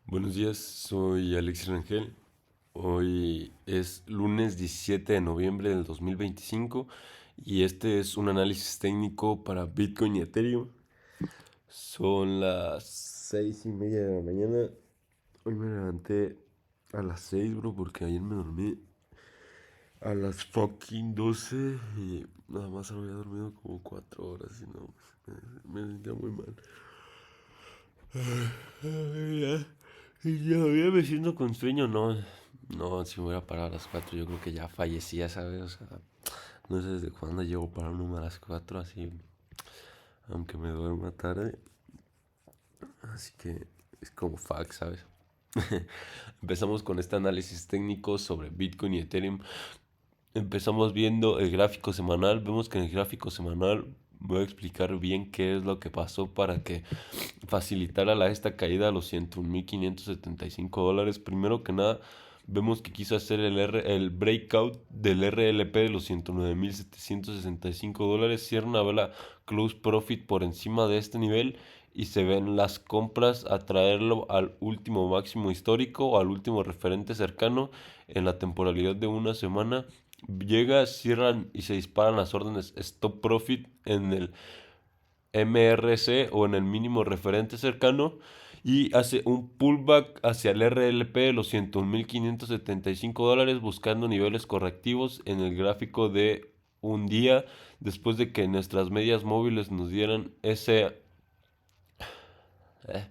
Buenos días, soy Alexis Rangel. Hoy es lunes 17 de noviembre del 2025 y este es un análisis técnico para Bitcoin y Ethereum. Son las 6:30 de la mañana. Hoy me levanté a las 6, bro, porque ayer me dormí a las fucking 12 y nada más había dormido como 4 horas y no, me sentía muy mal. Y ya me siento con sueño, no. No, si me voy a parar a las 4 yo creo que ya fallecía, ¿sabes? O sea, no sé desde cuándo llevo parándome a las 4 así, aunque me duerma tarde. Así que es como fuck, ¿sabes? Empezamos con este análisis técnico sobre Bitcoin y Ethereum. Empezamos viendo el gráfico semanal. Vemos que en el gráfico semanal voy a explicar bien qué es lo que pasó para que facilitara esta caída a los 101.575 dólares. Primero que nada, vemos que quiso hacer el breakout del RLP de los 109.765 dólares. Cierra una vela close profit por encima de este nivel y se ven las compras a traerlo al último máximo histórico o al último referente cercano en la temporalidad de una semana. Llega, cierran y se disparan las órdenes stop profit en el MRC o en el mínimo referente cercano y hace un pullback hacia el RLP de los 101.575 dólares buscando niveles correctivos en el gráfico de un día después de que nuestras medias móviles nos dieran ese eh,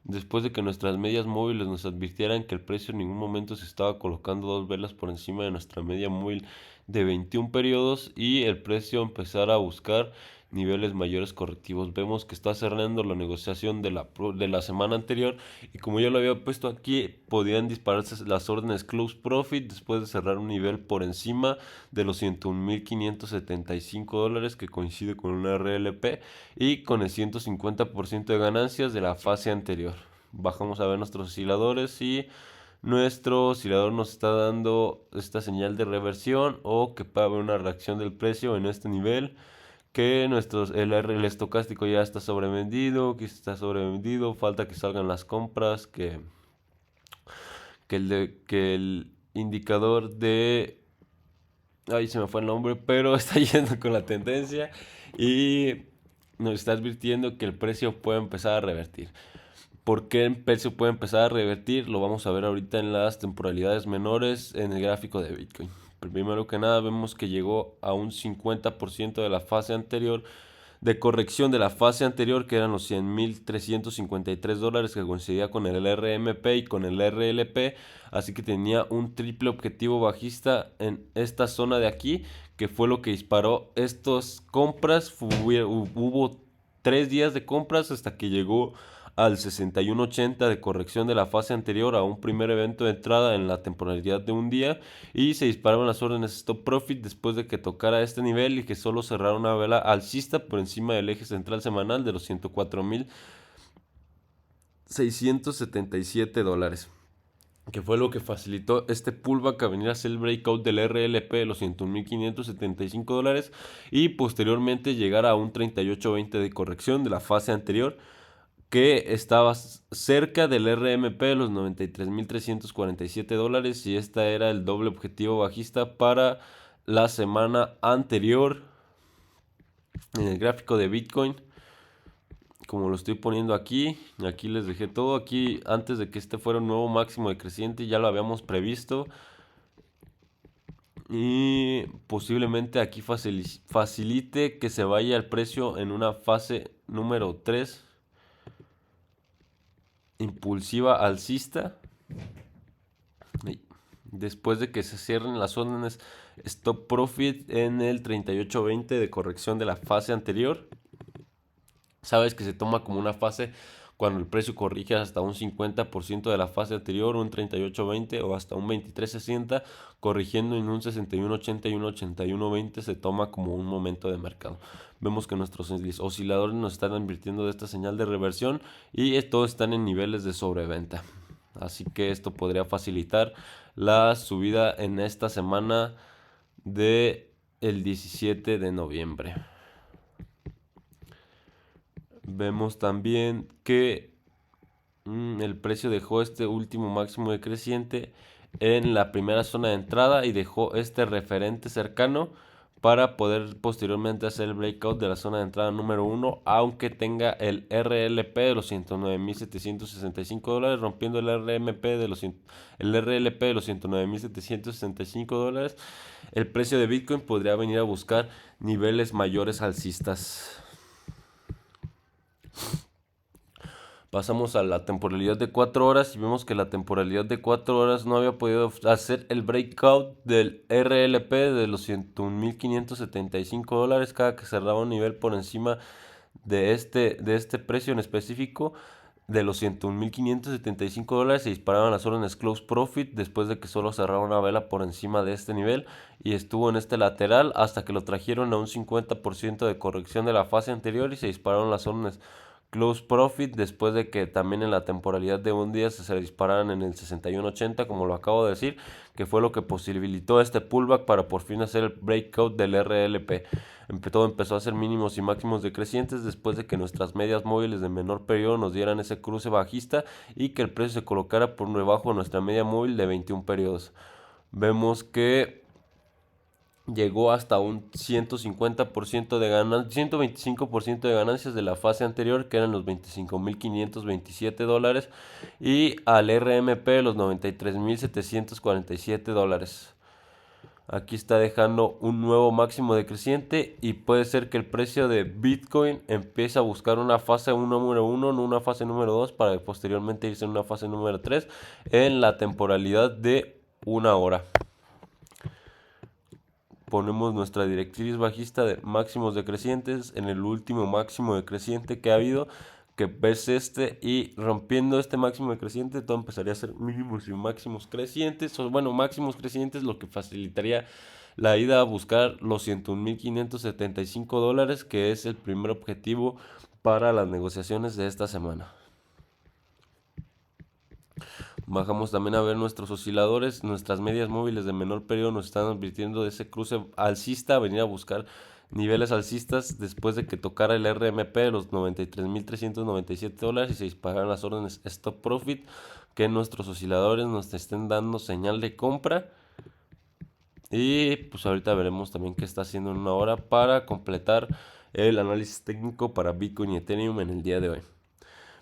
después de que nuestras medias móviles nos advirtieran que el precio en ningún momento se estaba colocando dos velas por encima de nuestra media móvil de 21 periodos y el precio empezara a buscar niveles mayores correctivos. Vemos que está cerrando la negociación de la semana anterior y como yo lo había puesto aquí, podían dispararse las órdenes close profit después de cerrar un nivel por encima de los 101.575 dólares que coincide con una RLP y con el 150% de ganancias de la fase anterior. Bajamos a ver nuestros osciladores y nuestro oscilador nos está dando esta señal de reversión o que puede haber una reacción del precio en este nivel, que el estocástico ya está sobrevendido, que está sobrevendido, falta que salgan las compras, que el indicador de... Ay, se me fue el nombre, pero está yendo con la tendencia y nos está advirtiendo que el precio puede empezar a revertir. ¿Por qué el precio puede empezar a revertir? Lo vamos a ver ahorita en las temporalidades menores en el gráfico de Bitcoin. Primero que nada vemos que llegó a un 50% de la fase anterior, de corrección de la fase anterior, que eran los 100.353 dólares que coincidía con el RMP y con el RLP, así que tenía un triple objetivo bajista en esta zona de aquí, que fue lo que disparó estas compras. Hubo 3 días de compras hasta que llegó al 61.80 de corrección de la fase anterior a un primer evento de entrada en la temporalidad de un día y se dispararon las órdenes stop profit después de que tocara este nivel y que solo cerrara una vela alcista por encima del eje central semanal de los 104.677 dólares, que fue lo que facilitó este pullback a venir a hacer el breakout del RLP de los 101.575 dólares y posteriormente llegar a un 38.20 de corrección de la fase anterior, que estaba cerca del RMP de los 93.347 dólares y esta era el doble objetivo bajista para la semana anterior en el gráfico de Bitcoin. Como lo estoy poniendo aquí les dejé todo. Aquí antes de que este fuera un nuevo máximo decreciente ya lo habíamos previsto y posiblemente aquí facilite que se vaya el precio en una fase número 3 impulsiva alcista. Después de que se cierren las órdenes stop profit en el 38.20 de corrección de la fase anterior. Sabes que se toma como una fase cuando el precio corrige hasta un 50% de la fase anterior, un 38.20 o hasta un 23.60, corrigiendo en un 61.80 y un 81.20 se toma como un momento de mercado. Vemos que nuestros osciladores nos están advirtiendo de esta señal de reversión y todos están en niveles de sobreventa. Así que esto podría facilitar la subida en esta semana de el 17 de noviembre. Vemos también que El precio dejó este último máximo decreciente en la primera zona de entrada y dejó este referente cercano para poder posteriormente hacer el breakout de la zona de entrada número 1, aunque tenga el RLP de los 109.765 dólares, rompiendo el RMP de los, el RLP de los 109.765 dólares. El precio de Bitcoin podría venir a buscar niveles mayores alcistas. Pasamos a la temporalidad de 4 horas y vemos que la temporalidad de 4 horas no había podido hacer el breakout del RLP de los 101.575 dólares cada que cerraba un nivel por encima de este precio en específico. De los 101.575 dólares se disparaban las órdenes close profit después de que solo cerraba una vela por encima de este nivel y estuvo en este lateral hasta que lo trajeron a un 50% de corrección de la fase anterior y se dispararon las órdenes close profit después de que también en la temporalidad de un día se dispararan en el 61.80, como lo acabo de decir, que fue lo que posibilitó este pullback para por fin hacer el breakout del RLP. Todo empezó a hacer mínimos y máximos decrecientes después de que nuestras medias móviles de menor periodo nos dieran ese cruce bajista y que el precio se colocara por debajo de nuestra media móvil de 21 periodos. Vemos que llegó hasta un 150% de ganancias, 125% de ganancias de la fase anterior, que eran los 25.527 dólares, y al RMP los 93.747 dólares. Aquí está dejando un nuevo máximo decreciente y puede ser que el precio de Bitcoin empiece a buscar una fase número 1, no una fase número 2, para posteriormente irse en una fase número 3 en la temporalidad de una hora. Ponemos nuestra directriz bajista de máximos decrecientes en el último máximo decreciente que ha habido, que es este, y rompiendo este máximo decreciente todo empezaría a ser mínimos y máximos crecientes, o bueno, máximos crecientes, lo que facilitaría la ida a buscar los 101.575 dólares, que es el primer objetivo para las negociaciones de esta semana. Bajamos también a ver nuestros osciladores, nuestras medias móviles de menor periodo nos están advirtiendo de ese cruce alcista, a venir a buscar niveles alcistas después de que tocara el RMP de los 93.397 dólares y se dispararan las órdenes stop profit, que nuestros osciladores nos estén dando señal de compra. Y pues ahorita veremos también qué está haciendo en una hora para completar el análisis técnico para Bitcoin y Ethereum en el día de hoy.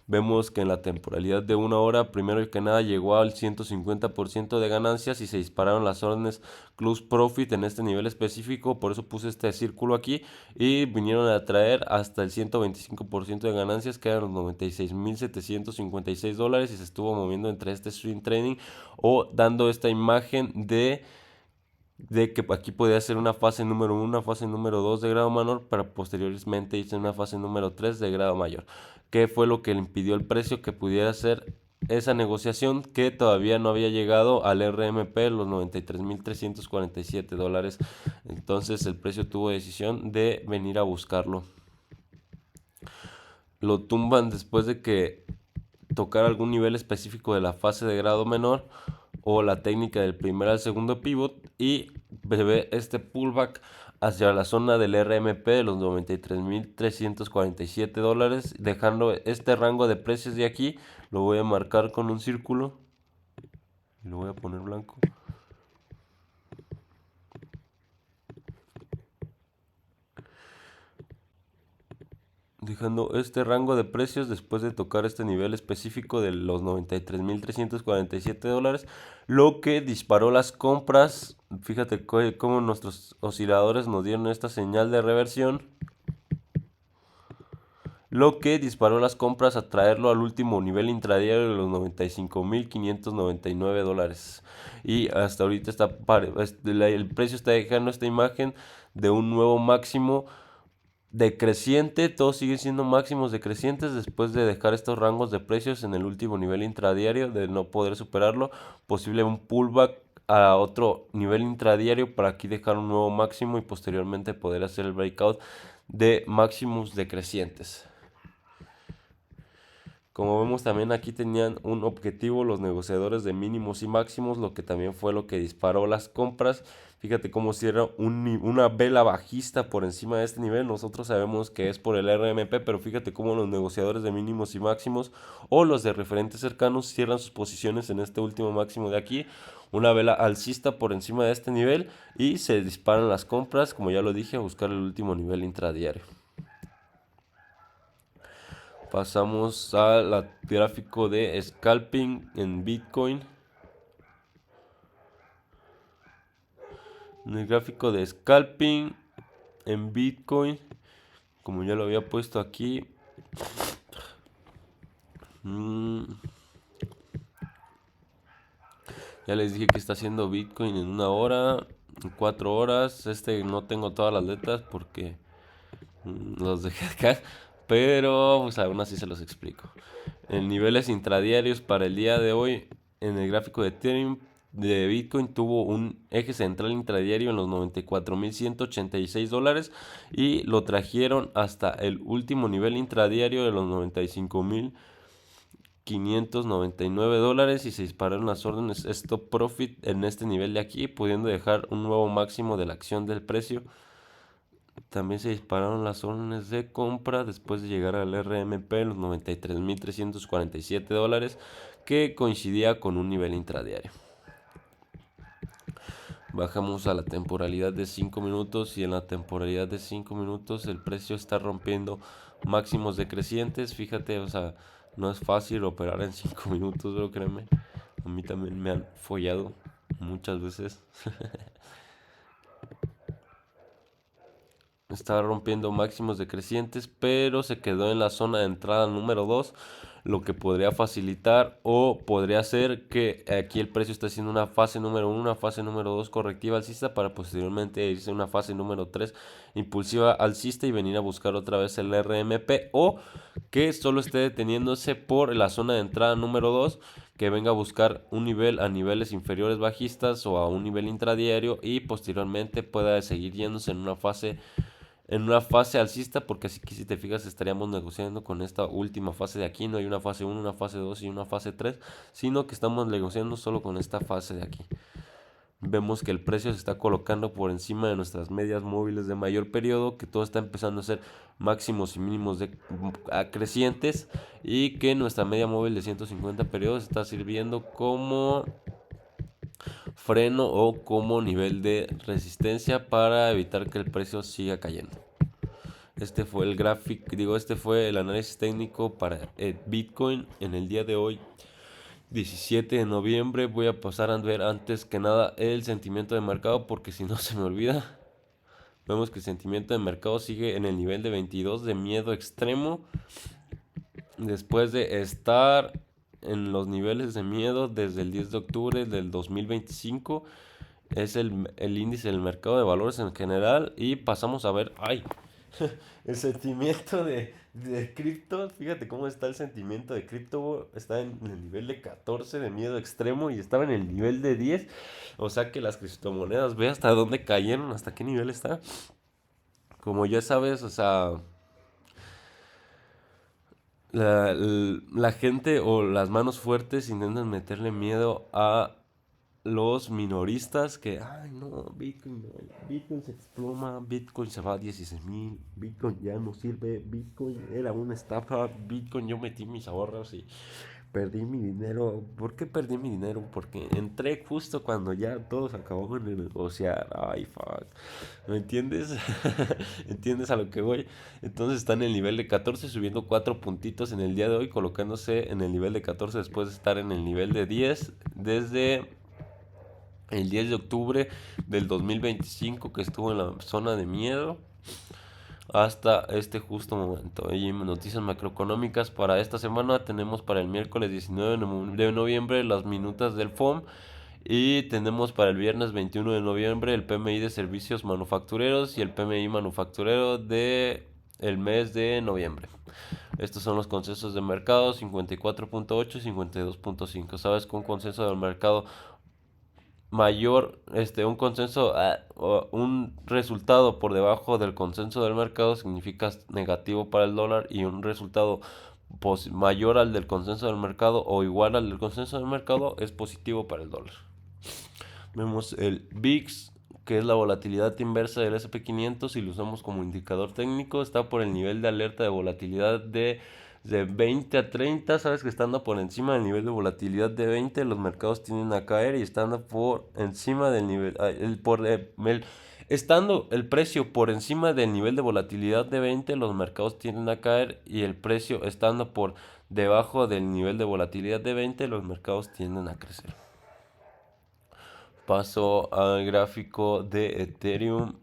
Vemos que en la temporalidad de una hora, primero que nada, llegó al 150% de ganancias y se dispararon las órdenes close profit en este nivel específico. Por eso puse este círculo aquí y vinieron a traer hasta el 125% de ganancias, que eran los 96.756 dólares, y se estuvo moviendo entre este swing trading o dando esta imagen de que aquí podía ser una fase número 1, una fase número 2 de grado menor, para posteriormente irse en una fase número 3 de grado mayor. ¿Qué fue lo que le impidió el precio que pudiera hacer esa negociación? Que todavía no había llegado al RMP, los 93.347 dólares. Entonces el precio tuvo decisión de venir a buscarlo. Lo tumban después de que tocara algún nivel específico de la fase de grado menor o la técnica del primer al segundo pivot, y ve este pullback hacia la zona del RMP de los 93.347 dólares, dejando este rango de precios de aquí. Lo voy a marcar con un círculo y lo voy a poner blanco. Dejando este rango de precios después de tocar este nivel específico de los 93.347 dólares, lo que disparó las compras. Fíjate cómo nuestros osciladores nos dieron esta señal de reversión, lo que disparó las compras a traerlo al último nivel intradiario de los 95.599 dólares. Y hasta ahorita el precio está dejando esta imagen de un nuevo máximo decreciente. Todos siguen siendo máximos decrecientes después de dejar estos rangos de precios en el último nivel intradiario, de no poder superarlo. Posible un pullback a otro nivel intradiario para aquí dejar un nuevo máximo y posteriormente poder hacer el breakout de máximos decrecientes. Como vemos también aquí tenían un objetivo los negociadores de mínimos y máximos, lo que también fue lo que disparó las compras. Fíjate cómo cierra una vela bajista por encima de este nivel. Nosotros sabemos que es por el RMP, pero fíjate cómo los negociadores de mínimos y máximos o los de referentes cercanos cierran sus posiciones en este último máximo de aquí. Una vela alcista por encima de este nivel y se disparan las compras, como ya lo dije, a buscar el último nivel intradiario. Pasamos al gráfico de scalping en Bitcoin. En el gráfico de scalping en Bitcoin, como ya lo había puesto aquí, ya les dije que está haciendo Bitcoin en 1 hora, en 4 horas. No tengo todas las letras porque los dejé acá, pero pues aún así se los explico. En niveles intradiarios para el día de hoy, en el gráfico de Ethereum, de Bitcoin tuvo un eje central intradiario en los $94,186 y lo trajeron hasta el último nivel intradiario de los $95,599 y se dispararon las órdenes stop profit en este nivel de aquí, pudiendo dejar un nuevo máximo de la acción del precio. También se dispararon las órdenes de compra después de llegar al RMP en los $93,347, que coincidía con un nivel intradiario. Bajamos a la temporalidad de 5 minutos y en la temporalidad de 5 minutos el precio está rompiendo máximos decrecientes. Fíjate, o sea, no es fácil operar en 5 minutos, pero créeme, a mí también me han follado muchas veces. Estaba rompiendo máximos decrecientes, pero se quedó en la zona de entrada número 2, lo que podría facilitar o podría hacer que aquí el precio esté haciendo una fase número 1, una fase número 2 correctiva alcista para posteriormente irse a una fase número 3 impulsiva alcista y venir a buscar otra vez el RMP, o que solo esté deteniéndose por la zona de entrada número 2, que venga a buscar un nivel a niveles inferiores bajistas o a un nivel intradiario y posteriormente pueda seguir yéndose en una fase alcista, porque así que si te fijas estaríamos negociando con esta última fase de aquí. No hay una fase 1, una fase 2 y una fase 3, sino que estamos negociando solo con esta fase de aquí. Vemos que el precio se está colocando por encima de nuestras medias móviles de mayor periodo, que todo está empezando a ser máximos y mínimos crecientes, y que nuestra media móvil de 150 periodos está sirviendo como freno o como nivel de resistencia para evitar que el precio siga cayendo. Este fue el análisis técnico para Bitcoin en el día de hoy, 17 de noviembre. Voy a pasar a ver antes que nada el sentimiento de mercado, porque si no se me olvida. Vemos que el sentimiento de mercado sigue en el nivel de 22 de miedo extremo, después de estar en los niveles de miedo desde el 10 de octubre del 2025. Es el índice del mercado de valores en general. Y pasamos a ver, el sentimiento de cripto. Fíjate cómo está el sentimiento de cripto. Está en el nivel de 14 de miedo extremo y estaba en el nivel de 10. O sea que las criptomonedas, ve hasta dónde cayeron, hasta qué nivel está. Como ya sabes, o sea, la gente o las manos fuertes intentan meterle miedo a los minoristas que, ay no, Bitcoin se desploma, Bitcoin se va a 16,000, Bitcoin ya no sirve, Bitcoin era una estafa, Bitcoin yo metí mis ahorros y perdí mi dinero. ¿Por qué perdí mi dinero? Porque entré justo cuando ya todos acababan de negociar. Ay, fuck. ¿Me entiendes? ¿Entiendes a lo que voy? Entonces está en el nivel de 14, subiendo 4 puntitos en el día de hoy, colocándose en el nivel de 14 después de estar en el nivel de 10 desde el 10 de octubre del 2025, que estuvo en la zona de miedo hasta este justo momento. Y noticias macroeconómicas para esta semana tenemos para el miércoles 19 de noviembre las minutas del FOM, y tenemos para el viernes 21 de noviembre el PMI de servicios manufactureros y el PMI manufacturero de el mes de noviembre. Estos son los consensos de mercado 54.8 y 52.5. Sabes que un consenso del mercado mayor, un consenso, un resultado por debajo del consenso del mercado significa negativo para el dólar, y un resultado mayor al del consenso del mercado o igual al del consenso del mercado, es positivo para el dólar. Vemos el VIX, que es la volatilidad inversa del S&P 500, y lo usamos como indicador técnico. Está por el nivel de alerta de volatilidad de 20 a 30. Sabes que estando por encima del nivel de volatilidad de 20, los mercados tienden a caer, y estando por encima del nivel, estando el precio por encima del nivel de volatilidad de 20, los mercados tienden a caer, y el precio estando por debajo del nivel de volatilidad de 20, los mercados tienden a crecer. Paso al gráfico de Ethereum.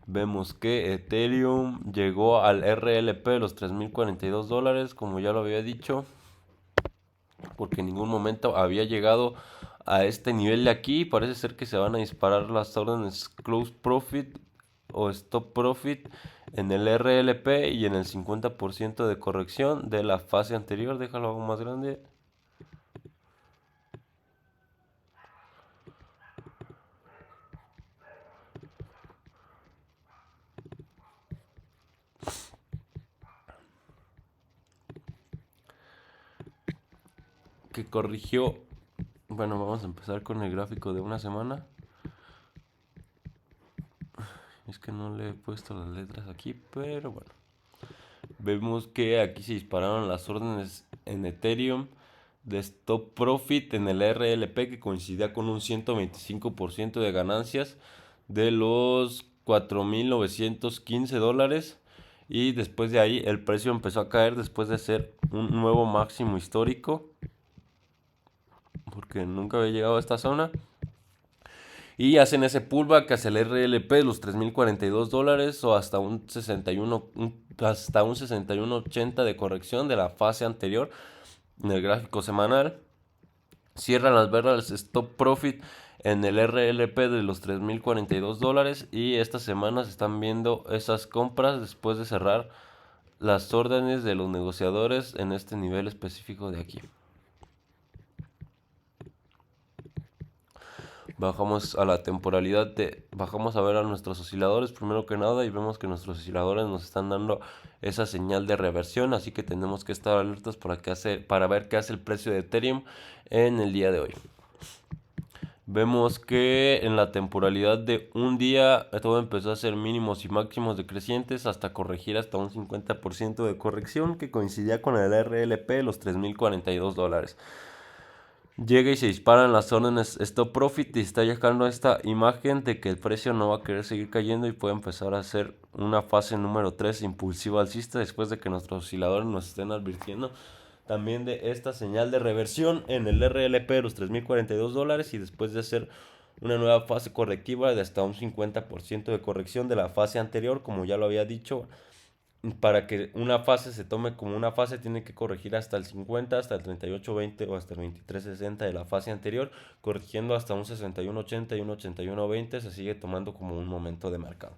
Vemos que Ethereum llegó al RLP de los $3,042, como ya lo había dicho, porque en ningún momento había llegado a este nivel de aquí. Parece ser que se van a disparar las órdenes Close Profit o Stop Profit en el RLP y en el 50% de corrección de la fase anterior. Déjalo algo más grande. Que corrigió. Bueno, vamos a empezar con el gráfico de una semana. Es que no le he puesto las letras aquí, pero bueno. Vemos que aquí se dispararon las órdenes en Ethereum de Stop Profit en el RLP, que coincidía con un 125% de ganancias de los $4,915. Y después de ahí el precio empezó a caer después de hacer un nuevo máximo histórico, porque nunca había llegado a esta zona. Y hacen ese pullback hacia el RLP de los $3,042, o hasta un 61.80 de corrección de la fase anterior en el gráfico semanal. Cierran las barras Stop Profit en el RLP de los $3,042, y esta semana se están viendo esas compras después de cerrar las órdenes de los negociadores en este nivel específico de aquí. Bajamos a la temporalidad bajamos a ver a nuestros osciladores primero que nada, y vemos que nuestros osciladores nos están dando esa señal de reversión, así que tenemos que estar alertas para ver qué hace el precio de Ethereum en el día de hoy. Vemos que en la temporalidad de un día todo empezó a hacer mínimos y máximos decrecientes hasta corregir hasta un 50% de corrección, que coincidía con el RLP de los $3,042. Llega y se disparan las órdenes Stop Profit, y está llegando esta imagen de que el precio no va a querer seguir cayendo y puede empezar a hacer una fase número 3 impulsiva alcista, después de que nuestros osciladores nos estén advirtiendo también de esta señal de reversión en el RLP de los $3,042, y después de hacer una nueva fase correctiva de hasta un 50% de corrección de la fase anterior. Como ya lo había dicho, para que una fase se tome como una fase, tiene que corregir hasta el 50, hasta el 38.20 o hasta el 23.60 de la fase anterior. Corrigiendo hasta un 61.80 y un 81.20 se sigue tomando como un momento de mercado.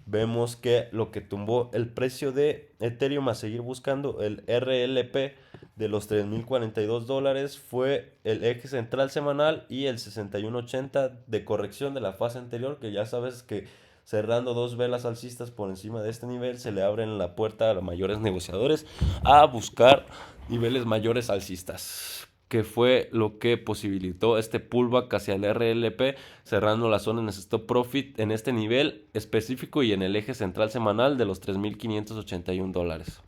Vemos que lo que tumbó el precio de Ethereum a seguir buscando el RLP de los $3,042 fue el eje central semanal y el 61.80 de corrección de la fase anterior, que ya sabes que cerrando dos velas alcistas por encima de este nivel se le abren la puerta a los mayores negociadores a buscar niveles mayores alcistas, que fue lo que posibilitó este pullback hacia el RLP, cerrando la zona en Stop Profit en este nivel específico y en el eje central semanal de los $3,581.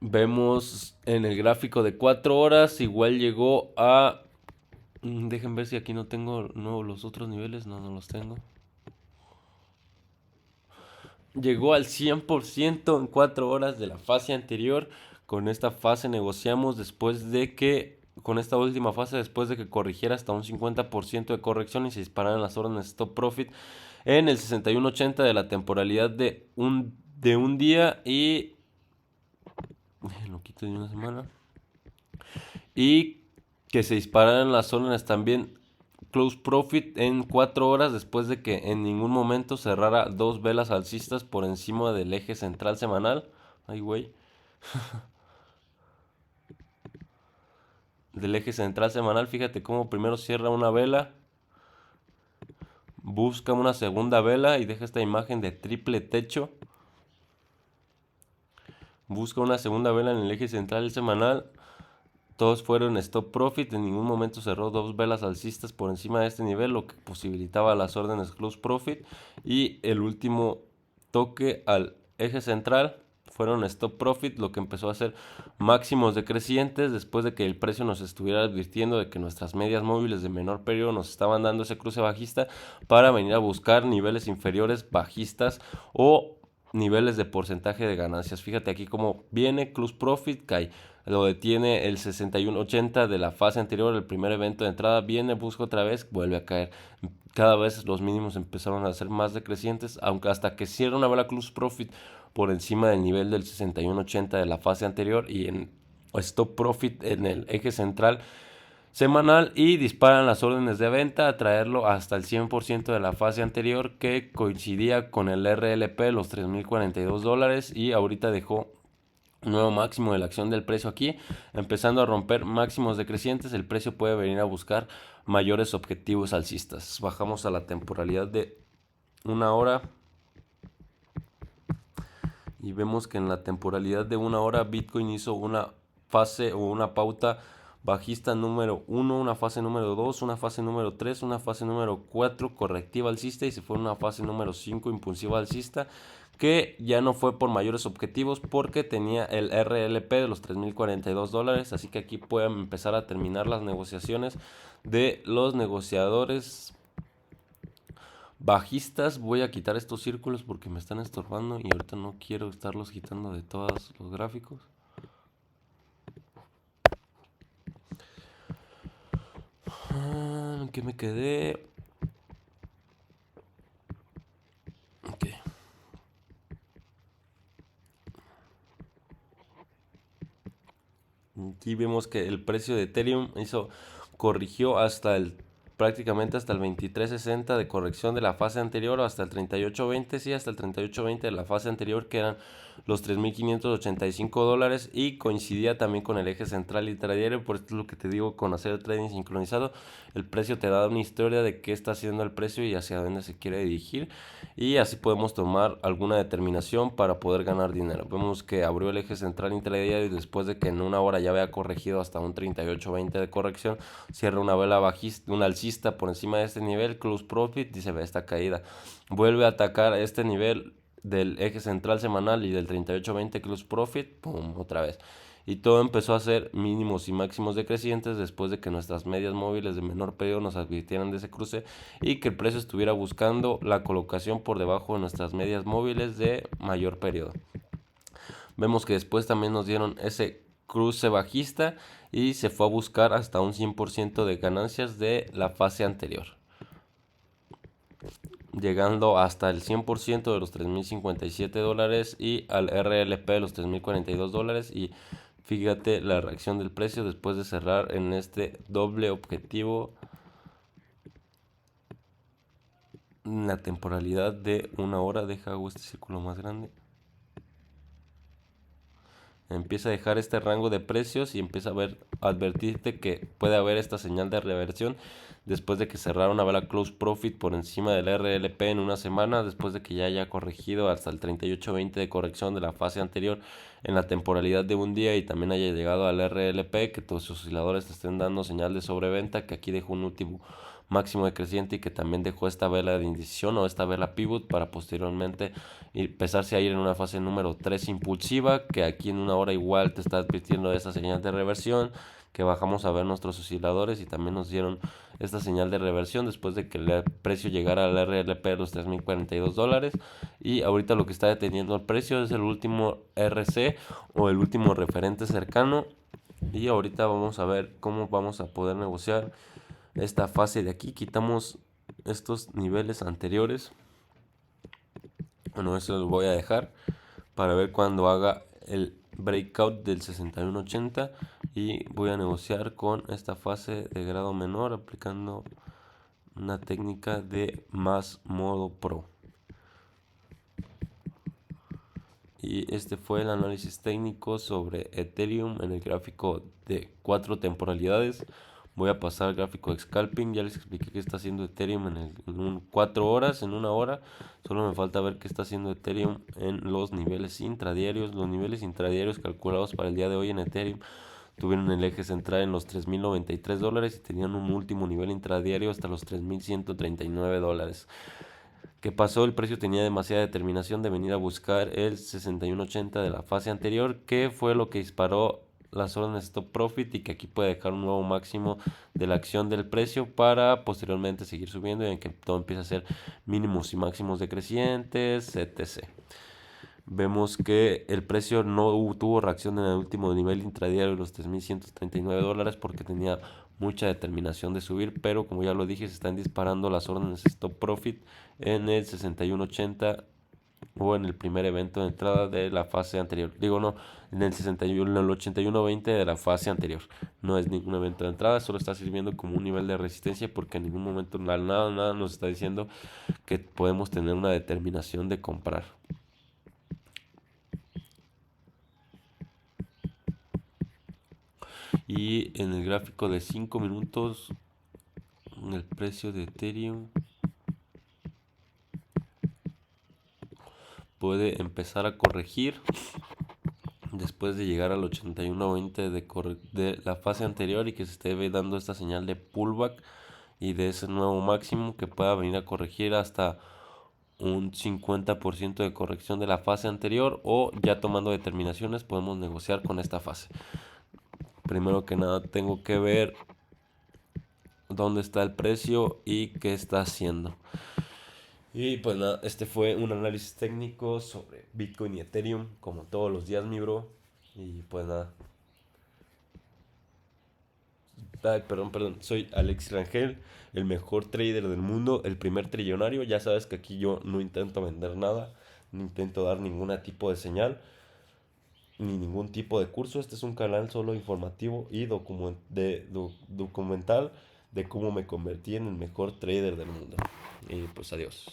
Vemos en el gráfico de 4 horas, igual llegó a... Dejen ver si aquí no tengo los otros niveles. No los tengo. Llegó al 100% en 4 horas de la fase anterior. Con esta fase negociamos con esta última fase después de que corrigiera hasta un 50% de corrección y se dispararan las órdenes Stop Profit en el 61.80 de la temporalidad de un día, y lo quito de una semana, y que se dispararan las órdenes también Close Profit en 4 horas después de que en ningún momento cerrara dos velas alcistas por encima del eje central semanal. Ay, güey. Del eje central semanal, fíjate cómo primero cierra una vela, busca una segunda vela y deja esta imagen de triple techo. busca una segunda vela en el eje central semanal. Todos fueron stop profit, en ningún momento cerró dos velas alcistas por encima de este nivel, lo que posibilitaba las órdenes close profit. Y el último toque al eje central fueron stop profit, lo que empezó a hacer máximos decrecientes después de que el precio nos estuviera advirtiendo de que nuestras medias móviles de menor periodo nos estaban dando ese cruce bajista para venir a buscar niveles inferiores bajistas o niveles de porcentaje de ganancias. Fíjate aquí cómo viene close profit, cae, lo detiene el 61.80 de la fase anterior, el primer evento de entrada, viene, busca otra vez, vuelve a caer. Cada vez los mínimos empezaron a ser más decrecientes, aunque hasta que cierra una vela close profit por encima del nivel del 61.80 de la fase anterior y en stop profit en el eje central semanal y disparan las órdenes de venta a traerlo hasta el 100% de la fase anterior, que coincidía con el RLP, los $3,042, y ahorita dejó un nuevo máximo de la acción del precio aquí, empezando a romper máximos decrecientes. El precio puede venir a buscar mayores objetivos alcistas. Bajamos a la temporalidad de una hora y vemos que en la temporalidad de una hora Bitcoin hizo una fase o una pauta bajista número 1, una fase número 2, una fase número 3, una fase número 4 correctiva alcista, y se fue una fase número 5 impulsiva alcista, que ya no fue por mayores objetivos porque tenía el RLP de los $3,042. Así que aquí pueden empezar a terminar las negociaciones de los negociadores bajistas. Voy a quitar estos círculos porque me están estorbando y ahorita no quiero estarlos quitando de todos los gráficos. ¿Qué me quedé? Ok. Aquí vemos que el precio de Ethereum corrigió hasta prácticamente hasta el 23.60 de corrección de la fase anterior, o hasta el 38.20, sí, hasta el 38.20 de la fase anterior, que eran los $3,585, y coincidía también con el eje central intradiario. Por esto es lo que te digo, con hacer el trading sincronizado, el precio te da una historia de qué está haciendo el precio y hacia dónde se quiere dirigir, y así podemos tomar alguna determinación para poder ganar dinero. Vemos que abrió el eje central intradiario y después de que en una hora ya había corregido hasta un 38.20 de corrección, cierra una vela bajista, un alcista por encima de este nivel, close profit, y se ve esta caída. Vuelve a atacar este nivel del eje central semanal y del 38.20 close profit, pum, otra vez. Y todo empezó a ser mínimos y máximos decrecientes después de que nuestras medias móviles de menor periodo nos advirtieran de ese cruce y que el precio estuviera buscando la colocación por debajo de nuestras medias móviles de mayor periodo. Vemos que después también nos dieron ese cruce bajista y se fue a buscar hasta un 100% de ganancias de la fase anterior, llegando hasta el 100% de los $3,057 y al RLP de los $3,042. Y fíjate la reacción del precio después de cerrar en este doble objetivo en la temporalidad de una hora. Deja hago este círculo más grande. Empieza a dejar este rango de precios y empieza a advertirte que puede haber esta señal de reversión después de que cerrara una vela close profit por encima del RLP en una semana, después de que ya haya corregido hasta el 38.20 de corrección de la fase anterior en la temporalidad de un día, y también haya llegado al RLP, que tus osciladores te estén dando señal de sobreventa, que aquí dejó un último máximo decreciente y que también dejó esta vela de indecisión o esta vela pivot para posteriormente empezarse a ir en una fase número 3 impulsiva, que aquí en una hora igual te está advirtiendo de esa señal de reversión, que bajamos a ver nuestros osciladores y también nos dieron esta señal de reversión después de que el precio llegara al RLP de los $3,042. Y ahorita lo que está deteniendo el precio es el último RC o el último referente cercano, y ahorita vamos a ver cómo vamos a poder negociar esta fase de aquí. Quitamos estos niveles anteriores. Bueno, eso lo voy a dejar para ver cuando haga el breakout del 61.80, y voy a negociar con esta fase de grado menor aplicando una técnica de más modo pro. Y este fue el análisis técnico sobre Ethereum en el gráfico de 4 temporalidades. Voy a pasar al gráfico de scalping. Ya les expliqué qué está haciendo Ethereum en 4 horas, en una hora. Solo me falta ver qué está haciendo Ethereum en los niveles intradiarios. Los niveles intradiarios calculados para el día de hoy en Ethereum tuvieron el eje central en los $3,093 y tenían un último nivel intradiario hasta los $3,139. ¿Qué pasó? El precio tenía demasiada determinación de venir a buscar el 61.80 de la fase anterior, que fue lo que disparó las órdenes stop profit y que aquí puede dejar un nuevo máximo de la acción del precio para posteriormente seguir subiendo y en que todo empiece a ser mínimos y máximos decrecientes, etc. Vemos que el precio no tuvo reacción en el último nivel intradiario de los $3,139 porque tenía mucha determinación de subir, pero como ya lo dije, se están disparando las órdenes stop profit en el 61.80 o en el primer evento de entrada de la fase anterior. Digo, no, en el 61, en el 81.20 de la fase anterior. No es ningún evento de entrada, solo está sirviendo como un nivel de resistencia porque en ningún momento nada nos está diciendo que podemos tener una determinación de comprar. Y en el gráfico de 5 minutos, el precio de Ethereum puede empezar a corregir después de llegar al 81.20 de la fase anterior y que se esté dando esta señal de pullback y de ese nuevo máximo que pueda venir a corregir hasta un 50% de corrección de la fase anterior, o ya tomando determinaciones podemos negociar con esta fase. Primero que nada tengo que ver dónde está el precio y qué está haciendo. Y pues nada, este fue un análisis técnico sobre Bitcoin y Ethereum, como todos los días, mi bro. Y pues nada. Ay, perdón, soy Alex Rangel, el mejor trader del mundo, el primer trillonario. Ya sabes que aquí yo no intento vender nada, no intento dar ningún tipo de señal, ni ningún tipo de curso. Este es un canal solo informativo y documental de cómo me convertí en el mejor trader del mundo. Y pues adiós.